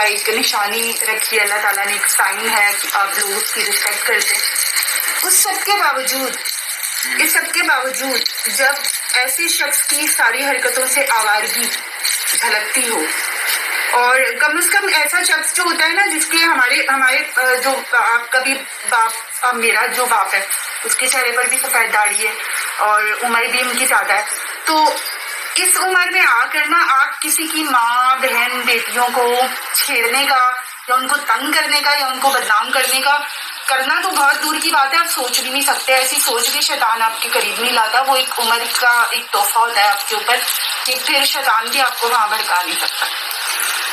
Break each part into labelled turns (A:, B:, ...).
A: का एक निशानी रखी है, अल्लाह ताला ने एक साइन है कि आप लोग उसकी रिस्पेक्ट करते हैं। उस सब के बावजूद, इस सब के बावजूद जब ऐसे शख्स की सारी हरकतों से आवारगी झलकती हो, और कम से कम ऐसा शख्स जो होता है ना जिसके हमारे हमारे जो आपका भी बाप, मेरा जो बाप है उसके चेहरे पर भी सफेद दाढ़ी है और उम्र भी उनकी ज्यादा है, तो इस उम्र में आकर ना आप किसी की माँ बहन बेटियों को छेड़ने का या उनको तंग करने का या उनको बदनाम करने का करना तो बहुत दूर की बात है, आप सोच भी नहीं सकते। ऐसी सोच भी शैतान आपके करीब नहीं लाता, वो एक उम्र का एक तोहफा होता है आपके ऊपर कि फिर शैतान भी आपको वहां भड़का नहीं सकता।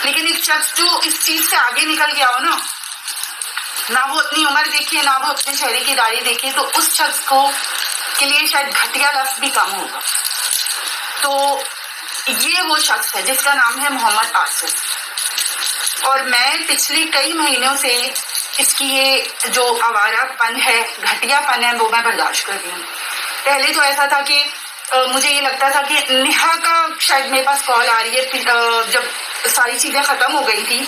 A: लेकिन एक शख्स जो इस चीज से आगे निकल गया हो ना वो अपनी उम्र देखिए ना वो अपने चेहरे की दाढ़ी देखिए, तो उस शख्स को के लिए शायद घटिया लफ्ज भी कम होगा। तो ये वो शख्स है जिसका नाम है मोहम्मद आसिफ, और मैं पिछले कई महीनों से इसकी ये जो आवारापन है, घटियापन है, वो मैं बर्दाश्त कर रही हूँ। पहले तो ऐसा था कि मुझे ये लगता था कि नेहा का शायद मेरे पास कॉल आ रही है, जब सारी चीजें खत्म हो गई थी।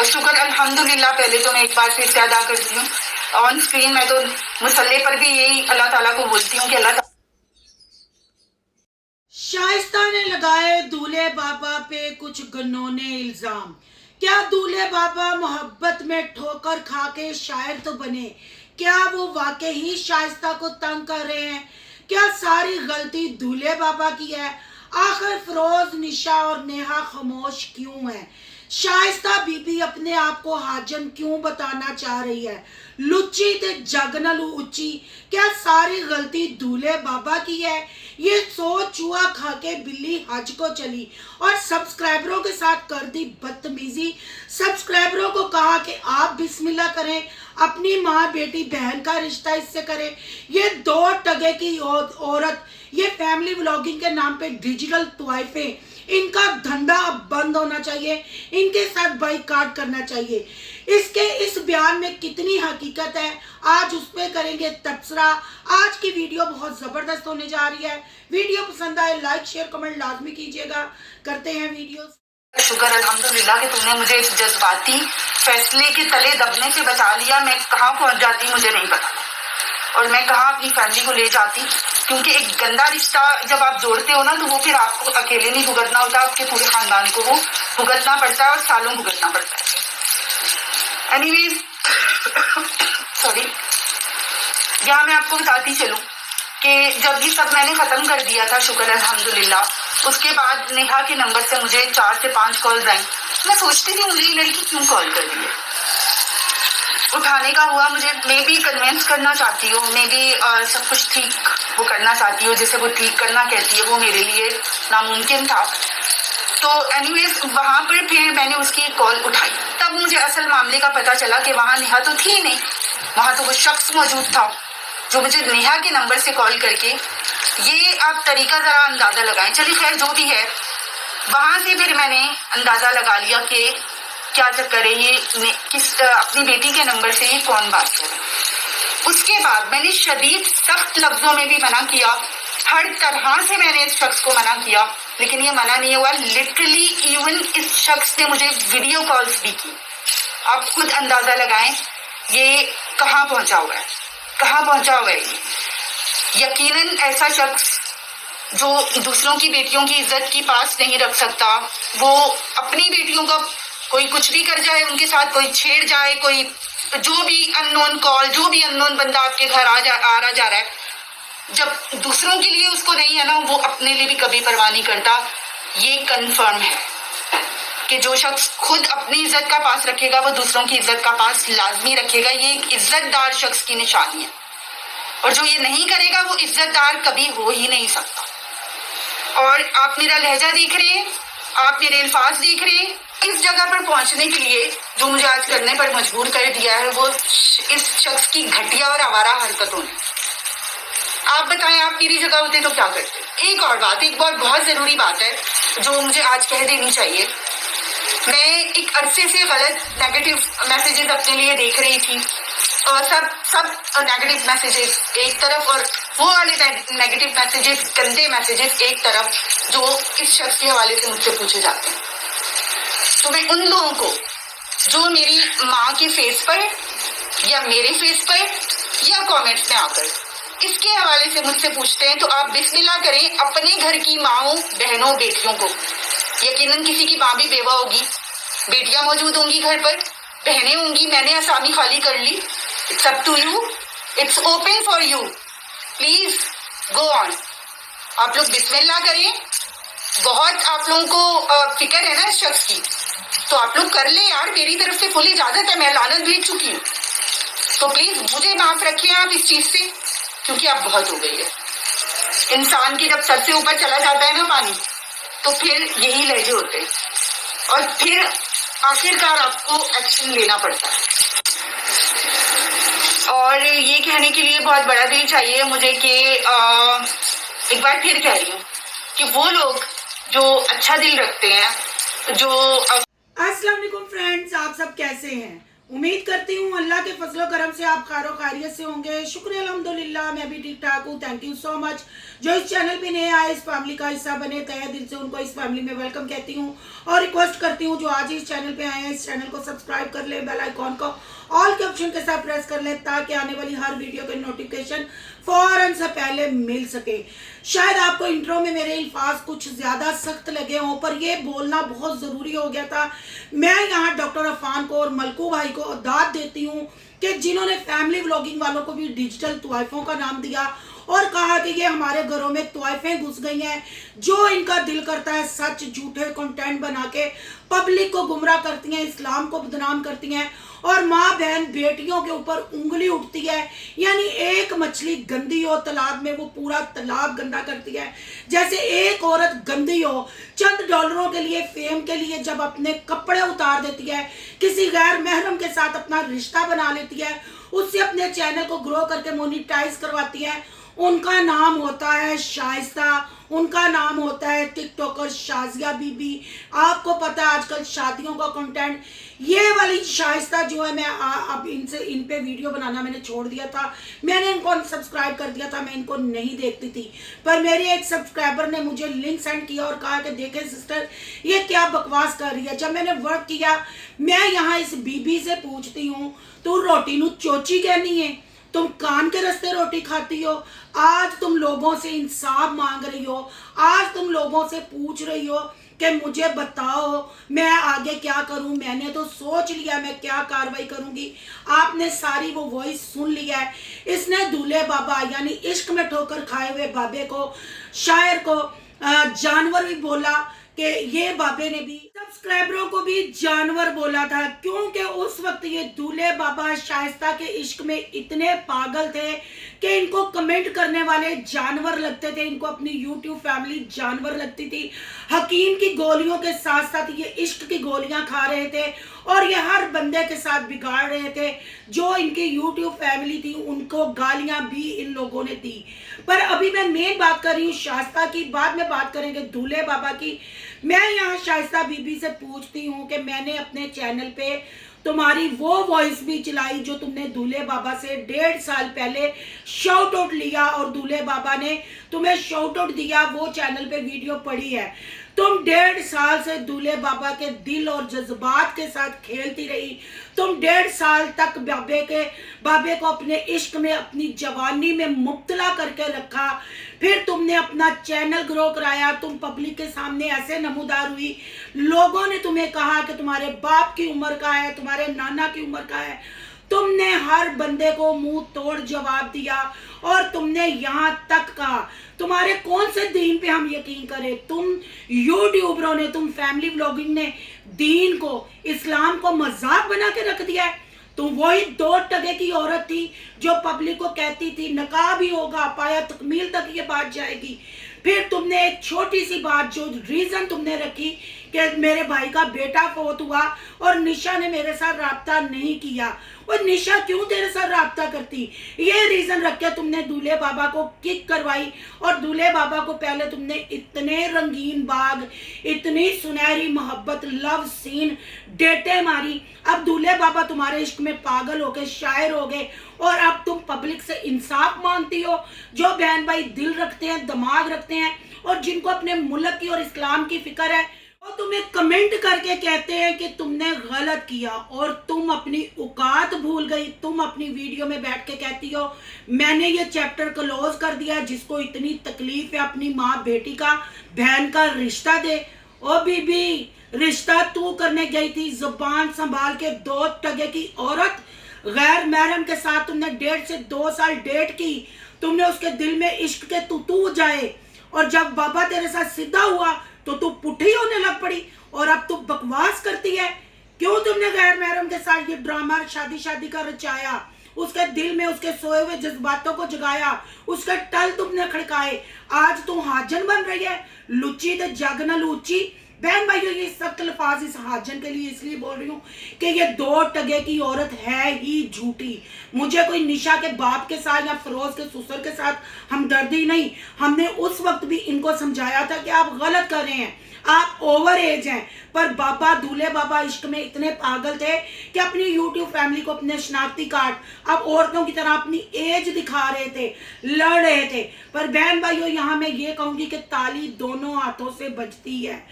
A: शुक्र अल्हम्दुलिल्लाह, पहले तो मैं एक बार फिर से अदा करती हूँ ऑन स्क्रीन। मैं तो मुसल्ले पर भी यही अल्लाह ताला को बोलती हूँ कि अल्लाह ताला।
B: शाइस्ता ने लगाए दूल्हे बाबा पे कुछ गन्नौने इल्जाम। क्या दूल्हे बाबा मोहब्बत में ठोकर खा के शायर तो बने? क्या वो वाकई ही शाइस्ता को तंग कर रहे हैं? क्या सारी गलती दूल्हे बाबा की है? आखिर फिरोज, निशा और नेहा खामोश क्यों है? शाइस्ता बीबी अपने आप को हाजन क्यों बताना चाह रही है? लुच्ची ते जग नालों उच्ची, क्या सारी गलती दूल्हे बाबा की है? ये सोच चूहा खा के बिल्ली हज को चली और सब्सक्राइबरों के साथ कर दी बदतमीजी। सब्सक्राइबरों को कहा कि आप बिस्मिल्लाह करें, अपनी माँ बेटी बहन का रिश्ता इससे करें। ये दो टगे की औरत, ये फैमिली व्लॉगिंग के नाम पे डिजिटल तोहफे, इनका धंधा अब बंद होना चाहिए, इनके साथ बाइकाट करना चाहिए। इसके इस बयान में कितनी हकीकत है, आज उस पर करेंगे तबसरा। आज की वीडियो बहुत जबरदस्त होने जा रही है। वीडियो पसंद आए लाइक शेयर कमेंट लाजमी कीजिएगा। करते हैं वीडियो।
A: शुक्र अल्हम्दुलिल्लाह कि तुमने मुझे इस जज्बाती फैसले के तले दबने से बचा लिया। मैं कहाँ पहुंच जाती मुझे नहीं पता, और मैं कहाँ अपनी फैमिली को ले जाती, क्योंकि एक गंदा रिश्ता जब आप जोड़ते हो ना तो वो फिर आपको अकेले नहीं भुगतना होता, आपके पूरे खानदान को वो भुगतना पड़ता है और सालों भुगतना पड़ता है। एनीवेज सॉरी, यहाँ मैं आपको बताती चलूं कि जब ये सब मैंने खत्म कर दिया था, शुक्र अल्हम्दुलिल्लाह, उसके बाद नेहा के नंबर से मुझे 4 से 5 कॉल्स आई। मैं सोचती थी मुझे ये लड़की क्यों कॉल कर रही है। उठाने का हुआ, मुझे मे बी कन्विंस करना चाहती हूँ, मे बी सब कुछ ठीक वो करना चाहती हूँ, जिसे वो ठीक करना कहती है, वो मेरे लिए नामुमकिन था। तो एनीवेज वहां पर फिर मैंने उसकी कॉल उठाई, तब मुझे असल मामले का पता चला कि वहां नेहा तो थी नहीं, वहां तो वो शख्स मौजूद था जो मुझे नेहा के नंबर से कॉल करके, ये आप तरीका जरा अंदाजा लगाएं, चलिए खैर जो भी है, वहां से फिर मैंने अंदाजा लगा लिया कि क्या चक्कर है, ये किस अपनी बेटी के नंबर से ये कौन बात कर रहा है। उसके बाद मैंने शदीद सख्त लफ्जों में भी मना किया, हर तरह से मैंने इस शख्स को मना किया, लेकिन ये मना नहीं हुआ। लिटरली इवन इस शख्स ने मुझे वीडियो कॉल्स भी की। आप खुद अंदाजा लगाएं ये कहाँ पहुंचा हुआ है, कहाँ पहुंचा हुआ है ये। यकीनन ऐसा शख्स जो दूसरों की बेटियों की इज्जत की पास नहीं रख सकता, वो अपनी बेटियों का कोई कुछ भी कर जाए, उनके साथ कोई छेड़ जाए, कोई जो भी अननोन कॉल, जो भी अननोन बंदा आपके घर आ रहा जा रहा है, जब दूसरों के लिए उसको नहीं है ना, वो अपने लिए भी कभी परवाह नहीं करता। ये कंफर्म है कि जो शख्स खुद अपनी इज्जत का पास रखेगा वो दूसरों की इज्जत का पास लाजमी रखेगा। ये एक इज्जतदार शख्स की निशानी है, और जो ये नहीं करेगा वो इज्जतदार कभी हो ही नहीं सकता। और आप मेरा लहजा देख रहे हैं, आप मेरे अल्फाज देख रहे हैं। इस जगह पर पहुंचने के लिए जो मुझे आज करने पर मजबूर कर दिया है वो इस शख्स की घटिया और आवारा हरकतों ने। आप बताएं, आप मेरी जगह होते तो क्या करते। एक और बात, एक बहुत जरूरी बात है जो मुझे आज कह देनी चाहिए। मैं एक अरसे से गलत नेगेटिव मैसेजेस अपने लिए देख रही थी, और सब नेगेटिव मैसेजेस एक तरफ, और वो वाले नेगेटिव मैसेजेस, गंदे मैसेजेस एक तरफ जो इस शख्स के हवाले से मुझसे पूछे जाते हैं। तो मैं उन लोगों को जो मेरी माँ के फेस पर या मेरे फेस पर या कमेंट्स में आकर इसके हवाले से मुझसे पूछते हैं, तो आप बिस्मिल्लाह करें अपने घर की माओं, बहनों, बेटियों को। यकीनन किसी की माँ भी बेवा होगी, बेटियां मौजूद होंगी घर पर, बहनें होंगी। मैंने असामी खाली कर ली। It's up to you, it's open for you, please go on. आप लोग बिस्मिल्लाह करें। बहुत आप लोगों को फिक्र है ना इस शख्स की, तो आप लोग कर ले यार। मेरी तरफ से फुल इजाजत है, मैं लानत भेज चुकी हूँ, तो प्लीज मुझे माफ रखिए आप इस चीज से, क्योंकि अब बहुत हो गई है। इंसान की जब सर से ऊपर चला जाता है ना पानी, तो फिर यही लहजे होते हैं और फिर आखिरकार आपको एक्शन लेना पड़ता है। और ये कहने के लिए बहुत बड़ा दिल चाहिए मुझे कि एक बार फिर कह रही हूँ कि वो लोग जो अच्छा दिल रखते हैं, जो
B: अस्सलाम वालेकुम फ्रेंड्स, आप सब कैसे हैं? उम्मीद करती हूँ अल्लाह के फजलो करम से आप खैरो खैरियत से होंगे। शुक्र अल्हम्दुलिल्लाह, मैं भी ठीक ठाक हूँ। Thank you so much. जो इस चैनल पे नए आए, इस फैमिली का हिस्सा बने, तहे दिल से उनको इस फैमिली में वेलकम कहती हूँ और रिक्वेस्ट करती हूँ जो आज ही इस चैनल पे आए हैं, इस चैनल को सब्सक्राइब कर ले, बेल आइकॉन को ऑल के ऑप्शन के साथ प्रेस कर ले, ताकि आने वाली हर वीडियो के नोटिफिकेशन फौरन से पहले मिल सके। शायद आपको इंट्रो में मेरे अल्फाज कुछ ज्यादा सख्त लगे हों, पर ये बोलना बहुत जरूरी हो गया था। मैं यहाँ डॉक्टर अफान को और मलकू भाई को दाद देती हूँ कि जिन्होंने फैमिली व्लॉगिंग वालों को भी डिजिटल तोहफों का नाम दिया और कहा कि ये हमारे घरों में तोहफें घुस गई हैं, जो इनका दिल करता है सच झूठे कंटेंट बना के पब्लिक को गुमराह करती हैं, इस्लाम को बदनाम करती हैं और माँ बहन बेटियों के ऊपर उंगली उठती है। यानी एक मछली गंदी हो तालाब में, वो पूरा तालाब गंदा करती है। जैसे एक औरत गंदी हो, चंद डॉलरों के लिए, फेम के लिए जब अपने कपड़े उतार देती है, किसी गैर महरम के साथ अपना रिश्ता बना लेती है, उससे अपने चैनल को ग्रो करके मोनिटाइज करवाती है, उनका नाम होता है शाइस्ता, उनका नाम होता है टिकटॉकर शाजिया बीबी। आपको पता है आजकल शादियों का कंटेंट, ये वाली शाइस्ता जो है, मैं अब इन पे वीडियो बनाना मैंने छोड़ दिया था। मैंने इनको सब्सक्राइब कर दिया था, मैं इनको नहीं देखती थी, पर मेरी एक सब्सक्राइबर ने मुझे लिंक सेंड किया और कहा कि देखें सिस्टर, ये क्या बकवास कर रही है। जब मैंने वर्क किया, मैं यहाँ इस बीबी से पूछती हूँ, तू रोटी नू चोची कहनी है, तुम कान के रास्ते रोटी खाती हो। आज तुम लोगों से इंसाफ मांग रही हो, आज तुम लोगों से पूछ रही हो कि मुझे बताओ मैं आगे क्या करूं। मैंने तो सोच लिया मैं क्या कार्रवाई करूंगी। आपने सारी वो वॉइस सुन लिया है। इसने दूल्हे बाबा यानी इश्क में ठोकर खाए हुए बाबे को, शायर को जानवर भी बोला कि ये बाबे ने भी सब्सक्राइबरों को भी जानवर बोला था, क्योंकि उस वक्त ये दूल्हे बाबा शाइस्ता के इश्क में इतने पागल थे कि इनको कमेंट करने वाले जानवर लगते थे, इनको अपनी यूट्यूब फैमिली जानवर लगती थी। हकीम की गोलियों के साथ साथ ये इश्क की गोलियां खा रहे थे और ये हर बंदे के साथ बिगाड़ रहे थे। जो इनकी यूट्यूब फैमिली थी उनको गालियां भी इन लोगों ने दी। पर अभी मैं मेन बात कर रही हूँ शाइस्ता की, बाद में बात करेंगे दूल्हे बाबा की। मैं यहाँ शाइस्ता बीबी से पूछती हूँ कि मैंने अपने चैनल पे तुम्हारी वो वॉइस भी चलाई जो तुमने दूल्हे बाबा से 1.5 साल पहले शाउट आउट लिया और दूल्हे बाबा ने तुम्हें शाउट आउट दिया, वो चैनल पे वीडियो पड़ी है। तुम 1.5 साल से दूल्हे बाबा के दिल और जज्बात के साथ खेलती रही। तुम 1.5 साल तक बाबे को अपने इश्क में, अपनी जवानी में मुब्तला करके रखा। फिर तुमने अपना चैनल ग्रो कराया, तुम पब्लिक के सामने ऐसे नमूदार हुई, लोगों ने तुम्हें कहा कि तुम्हारे बाप की उम्र का है, तुम्हारे नाना की उम्र का है। तुमने हर बंदे को मुंह तोड़ जवाब दिया और तुमने यहाँ तक कहा, तुम्हारे कौन से दीन पे हम यकीन करें। तुम यूट्यूबरों ने, तुम फैमिली व्लॉगिंग ने दीन को, इस्लाम को मजाक बना के रख दिया है। तुम वही 2 टके की औरत थी जो पब्लिक को कहती थी नकाब ही होगा, पाया तकमील तक ये बात जाएगी। फिर तुमने एक छोटी सी बात, जो रीजन तुमने रखी कि मेरे भाई का बेटा फौत हुआ और निशा ने मेरे साथ राब्ता नहीं किया, और निशा क्यों तेरे साथ राब्ता करती, ये रीजन रख के तुमने दूल्हे बाबा को किक करवाई। और दूल्हे बाबा को पहले तुमने इतने रंगीन बाग, इतनी सुनहरी मोहब्बत, लव सीन, डेटे मारी। अब दूल्हे बाबा तुम्हारे इश्क में पागल हो गए, शायर हो गए, और अब तुम पब्लिक से इंसाफ मांगती हो। जो बहन भाई दिल रखते हैं, दिमाग रखते हैं और जिनको अपने मुल्क की और इस्लाम की फिक्र है, वो तुम्हें कमेंट करके कहते हैं कि तुमने गलत किया और तुम अपनी औकात भूल गई। तुम अपनी वीडियो में बैठ के कहती हो मैंने ये चैप्टर क्लोज कर दिया। जिसको इतनी तकलीफ है अपनी माँ बेटी का बहन का रिश्ता दे। ओ बीबी, रिश्ता तू करने गई थी, जुबान संभाल के। 2 टके की औरत गैर महरम के साथ तुमने 1.5 से 2 साल डेट की। तुमने उसके दिल में इश्क के तू जाए और जब बाबा तेरे साथ सीधा हुआ तो तू पुठी होने लग पड़ी और अब तू बकवास करती है। क्यों तुमने गैर महरम के साथ ये ड्रामा शादी का रचाया? उसके दिल में उसके सोए हुए जज्बातों को जगाया, उसके टल तुमने खड़काए। आज तू हाजन बन रही है। लुच्ची ते जग न लूची। बहन भाइयों, ये सख्त अल्फाज इस हाजन के लिए इसलिए बोल रही हूँ कि ये 2 टके की औरत है ही झूठी। मुझे कोई निशा के बाप के साथ या फिरोज के ससुर के साथ हमदर्दी नहीं। हमने उस वक्त भी इनको समझाया था कि आप गलत कर रहे हैं, आप ओवर एज हैं। पर बाबा दूल्हे बाबा इश्क में इतने पागल थे कि अपनी यूट्यूब फैमिली को अपने शनाख्ती कार्ड अब औरतों की तरह अपनी एज दिखा रहे थे, लड़ रहे थे। पर बहन भाइयों, यहाँ मैं ये कहूंगी कि ताली दोनों हाथों से बजती है।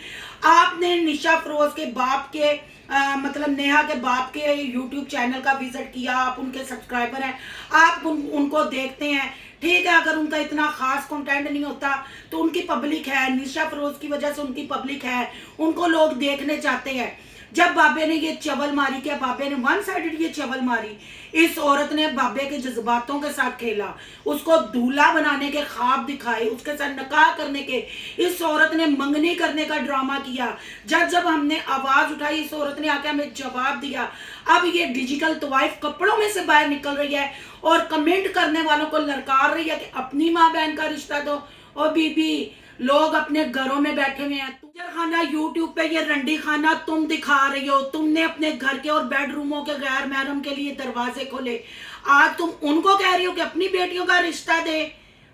B: आपने निशा फिरोज के बाप के मतलब नेहा के बाप के यूट्यूब चैनल का विजिट किया, आप उनके सब्सक्राइबर हैं, आप उनको देखते हैं। ठीक है, अगर उनका इतना खास कंटेंट नहीं होता तो उनकी पब्लिक है, निशा फिरोज की वजह से उनकी पब्लिक है, उनको लोग देखने चाहते हैं। जब बाबे ने ये चवल मारी, क्या बाबे ने वन साइडेड ये चवल मारी? इस औरत ने बाबे के जज्बातों के साथ खेला, उसको दूल्हा बनाने के ख्वाब दिखाए, उसके साथ निकाह करने के। इस औरत ने मंगनी करने का ड्रामा किया। जब हमने आवाज उठाई, इस औरत ने आके हमें जवाब दिया। अब ये डिजिटल तवाइफ कपड़ों में से बाहर निकल रही है और कमेंट करने वालों को ललकार रही है कि अपनी माँ बहन का रिश्ता दो। और बीबी, लोग अपने घरों में बैठे हुए हैं। खाना यूट्यूब पे ये रंडी खाना तुम दिखा रही हो। तुमने अपने घर के और बेडरूमों के गैर महरम के लिए दरवाजे खोले। आज तुम उनको कह रही हो कि अपनी बेटियों का रिश्ता दे।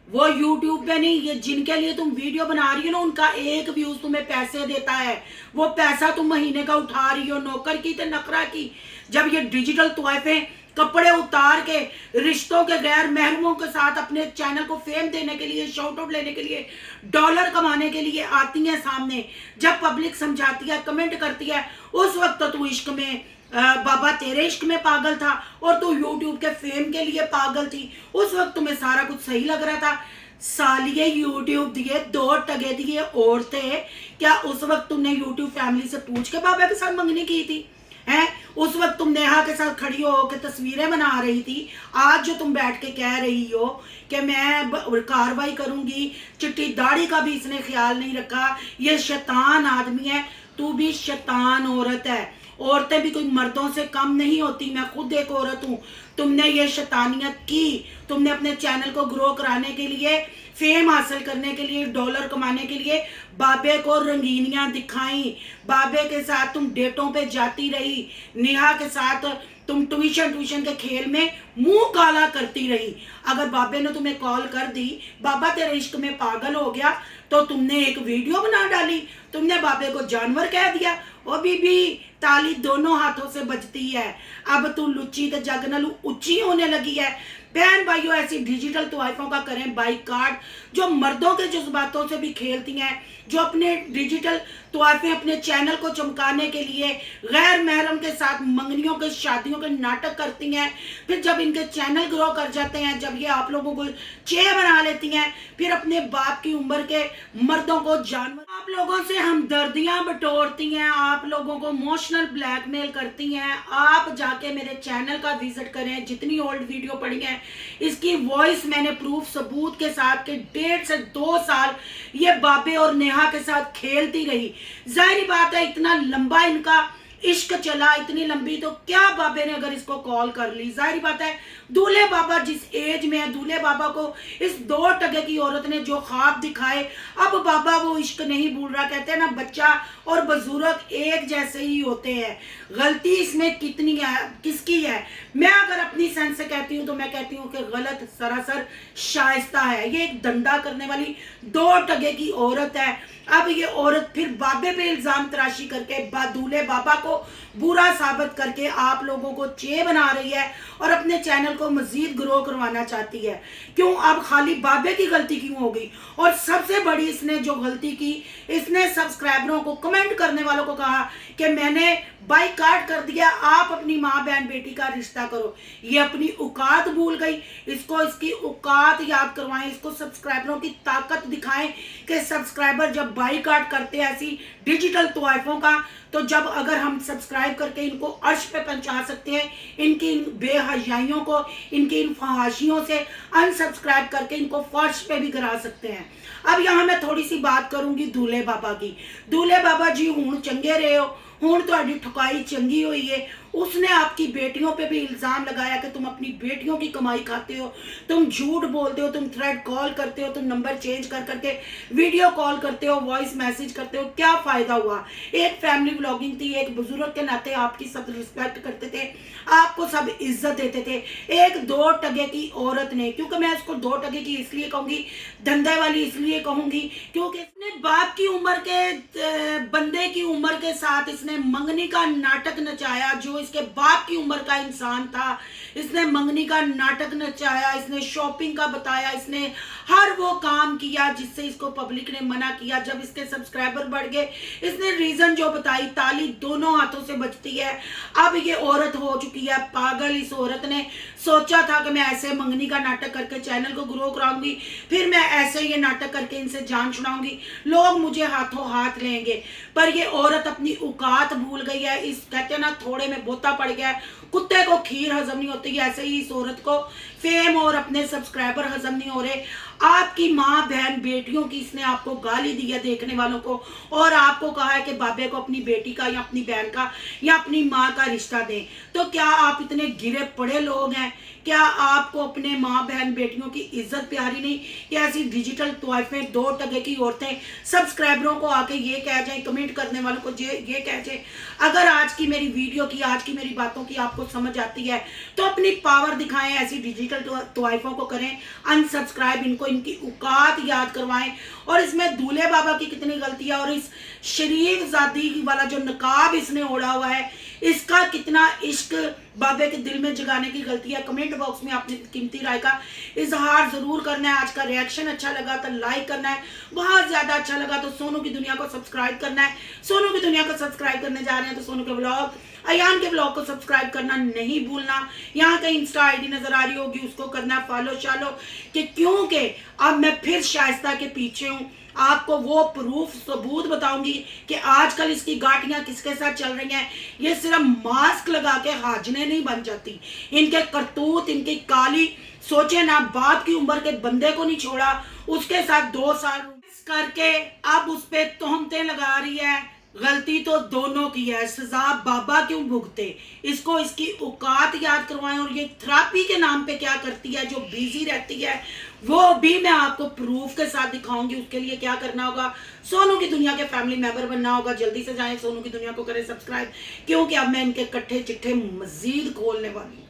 B: वो यूट्यूब पे नहीं, ये जिनके लिए तुम वीडियो बना रही हो ना, उनका एक व्यूज तुम्हें पैसे देता है। वो पैसा तुम महीने का उठा रही हो, नौकर की तो नकरा की। जब ये डिजिटल तोहफे कपड़े उतार के रिश्तों के गैर महरमों के साथ अपने चैनल को फेम देने के लिए, शाउट आउट लेने के लिए, डॉलर कमाने के लिए आती हैं सामने, जब पब्लिक समझाती है, कमेंट करती है, उस वक्त तो तू इश्क में बाबा तेरे इश्क में पागल था और तू यूट्यूब के फेम के लिए पागल थी। उस वक्त तुम्हें सारा कुछ सही लग रहा था। सालिए यूट्यूब दिए, 2 टके दिए औरतें, क्या उस वक्त तुमने यूट्यूब फैमिली से पूछ के बाबा के साथ मंगनी की थी? हैं? उस वक्त तुम नेहा के साथ खड़ी हो के तस्वीरें बना रही थी। आज जो तुम बैठ के कह रही हो कि मैं कार्रवाई करूंगी, चिट्ठी दाढ़ी का भी इसने ख्याल नहीं रखा, ये शैतान आदमी है। तू भी शैतान औरत है। औरतें भी कोई मर्दों से कम नहीं होती। मैं खुद एक औरत हूँ। तुमने ये शैतानियत की, तुमने अपने चैनल को ग्रो कराने के लिए, फेम हासिल करने के लिए, डॉलर कमाने के लिए बाबे को रंगीनियां दिखाई। बाबे के साथ तुम डेटों पे जाती रही, नेहा के साथ तुम ट्यूशन के खेल में मुंह काला करती रही। अगर बाबे ने तुम्हें कॉल कर दी, बाबा तेरे इश्क में पागल हो गया, तो तुमने एक वीडियो बना डाली, तुमने बाबे को जानवर कह दिया। ओ बीबी, ताली दोनों हाथों से बजती है। अब तू लुच्ची ते जग नालों ऊंची होने लगी है। बहन भाइयों, ऐसी डिजिटल तोहफों का करें बाइकाट, जो मर्दों के जज्बातों से भी खेलती हैं, जो अपने डिजिटल तोहफे अपने चैनल को चमकाने के लिए गैर महरम के साथ मंगनियों के, शादियों के नाटक करती हैं। फिर जब इनके चैनल ग्रो कर जाते हैं, जब ये आप लोगों को चे बना लेती हैं, फिर अपने बाप की उम्र के मर्दों को जानवर, आप लोगों से हमदर्दियां बटोरती हैं, आप लोगों को इमोशनल ब्लैकमेल करती हैं। आप जाके मेरे चैनल का विजिट करें, जितनी ओल्ड वीडियो पड़ी है इसकी वॉइस मैंने प्रूफ सबूत के साथ के 1.5 से 2 साल ये बाबे और नेहा के साथ खेलती रही। जाहिर बात है, इतना लंबा इनका इश्क चला, इतनी लंबी, तो क्या बाबे ने अगर इसको कॉल कर ली, जाहिर बात है दूल्हे बाबा जिस एज में है, दूल्हे बाबा को इस 2 टके की औरत ने जो ख्वाब दिखाए, अब बाबा वो इश्क नहीं भूल रहा। कहते हैं ना, बच्चा और बुजुर्ग एक जैसे ही होते हैं। गलती इसमें कितनी है, किसकी है? मैं अगर अपनी सेंस से कहती हूँ तो मैं कहती हूँ कि गलत सरासर शाइस्ता है। ये एक धंधा करने वाली 2 टके की औरत है। अब ये औरत फिर बाबे पे इल्जाम तराशी करके दूल्हे बाबा को बुरा साबित करके आप लोगों को चे बना रही है और अपने चैनल को मजीद ग्रो करवाना चाहती है। क्यों? अब खाली बाबे की गलती क्यों हो गई? और सबसे बड़ी इसने जो गलती की, इसने सब्सक्राइबरों को, कमेंट करने वालों को कहा कि मैंने बाइकाट कर दिया, आप अपनी माँ बहन बेटी का रिश्ता करो। ये अपनी औकात भूल गई। इसको इसकी औकात याद करवाएं, इसको सब्सक्राइबरों की ताकत दिखाएं कि सब्सक्राइबर जब बाइकाट करते हैं ऐसी डिजिटल तोहफों का, तो जब अगर हम सब्सक्राइब करके इनको अर्श पे पहुंचा सकते हैं, इनकी इन बेहयाइयों को, इनकी इन फहाशियों से अनसब्सक्राइब करके इनको फर्श पे भी गिरा सकते हैं। अब यहाँ मैं थोड़ी सी बात करूंगी दूल्हे बाबा की। दूल्हे बाबा जी हुण चंगे रहे हो, हुण तुहाडी ठुकाई चंगी हुई है। उसने आपकी बेटियों पे भी इल्ज़ाम लगाया कि तुम अपनी बेटियों की कमाई खाते हो, तुम झूठ बोलते हो, तुम थ्रेड कॉल करते हो, तुम नंबर चेंज कर करके वीडियो कॉल करते हो, वॉइस मैसेज करते हो। क्या फ़ायदा हुआ? एक फैमिली व्लॉगिंग थी, एक बुजुर्ग के नाते आपकी सब रिस्पेक्ट करते थे, आपको सब इज्जत देते थे। एक 2 टके की औरत ने, क्योंकि मैं इसको 2 टके की इसलिए कहूँगी, धंधे वाली इसलिए कहूँगी क्योंकि इसने बाप की उम्र के बंदे की उम्र के साथ इसने मंगनी का नाटक नचाया। जो इसके बाप की उम्र का इंसान था, इसने मंगनी का नाटक नचाया, इसने शॉपिंग का बताया, इसने हर वो काम किया जिससे इसको पब्लिक ने मना किया। जब इसके सब्सक्राइबर बढ़ गए, इसने रीजन जो बताई, ताली दोनों हाथों से बजती है। अब ये औरत हो चुकी है पागल। इस औरत ने सोचा था कि मैं ऐसे मंगनी का नाटक करके चैनल को ग्रो कराऊंगी, फिर मैं ऐसे ये नाटक करके इनसे जान छुड़ाऊंगी, लोग मुझे हाथों हाथ लेंगे। पर ये औरत अपनी औकात भूल गई है। इस कहते हैं ना, थोड़े में बोता पड़ गया है, कुत्ते को खीर हजम नहीं होती, ऐसे ही इस औरत को फेम और अपने सब्सक्राइबर हजम नहीं हो रहे। आपकी माँ बहन बेटियों की इसने आपको गाली दी है देखने वालों को, और आपको कहा है कि बाबे को अपनी बेटी का या अपनी बहन का या अपनी माँ का रिश्ता दें। तो क्या आप इतने गिरे पड़े लोग हैं? क्या आपको अपने माँ बहन बेटियों की इज्जत प्यारी नहीं कि ऐसी डिजिटल तोहफे 2 टके की औरतें सब्सक्राइबरों को आके ये कह जाए, कमेंट करने वालों को ये कह जाए? अगर आज की मेरी वीडियो की, आज की मेरी बातों की आपको समझ आती है तो अपनी पावर दिखाएं, ऐसी डिजिटल तोहफों को करें अनसब्सक्राइब, इनको इनकी औकात याद करवाएं। और इसमें दूल्हे बाबा की कितनी गलती है, और इस शरीफ ज़ादी वाला जो नकाब इसने ओढ़ा हुआ है, इसका कितना इश्क बाबे के दिल में जगाने की गलती है। कमेंट बॉक्स में अपनी कीमती राय का इजहार जरूर करना है। आज का रिएक्शन अच्छा लगा तो लाइक करना है, बहुत ज्यादा अच्छा लगा तो सोनू की दुनिया को सब्सक्राइब करना है। सोनू की दुनिया को सब्सक्राइब करने जा रहे हैं तो सोनू के ब्लॉग, अयान के ब्लॉग को सब्सक्राइब करना नहीं भूलना। यहाँ कहीं इंस्टा आईडी नजर आ रही होगी, उसको करना फॉलो शालो, कि क्योंकि अब मैं फिर शाइस्ता के पीछे हूँ। आपको वो प्रूफ सबूत बताऊंगी कि आजकल इसकी गांठियां किसके साथ चल रही हैं। ये सिर्फ मास्क लगा के हाजने नहीं बन जाती, इनके करतूत, इनकी काली सोचे ना। बाप की उम्र के बंदे को नहीं छोड़ा, उसके साथ 2 साल करके अब उस पे तोहमतें लगा रही है। गलती तो दोनों की है, सजा बाबा क्यों भुगते? इसको इसकी औकात याद करवाएं। और ये थेरेपी के नाम पे क्या करती है, जो बिजी रहती है, वो भी मैं आपको प्रूफ के साथ दिखाऊंगी। उसके लिए क्या करना होगा, सोनू की दुनिया के फैमिली मेंबर बनना होगा। जल्दी से जाएं, सोनू की दुनिया को करें सब्सक्राइब, क्योंकि अब मैं इनके कट्ठे चिट्ठे मजीद खोलने वाली हूँ।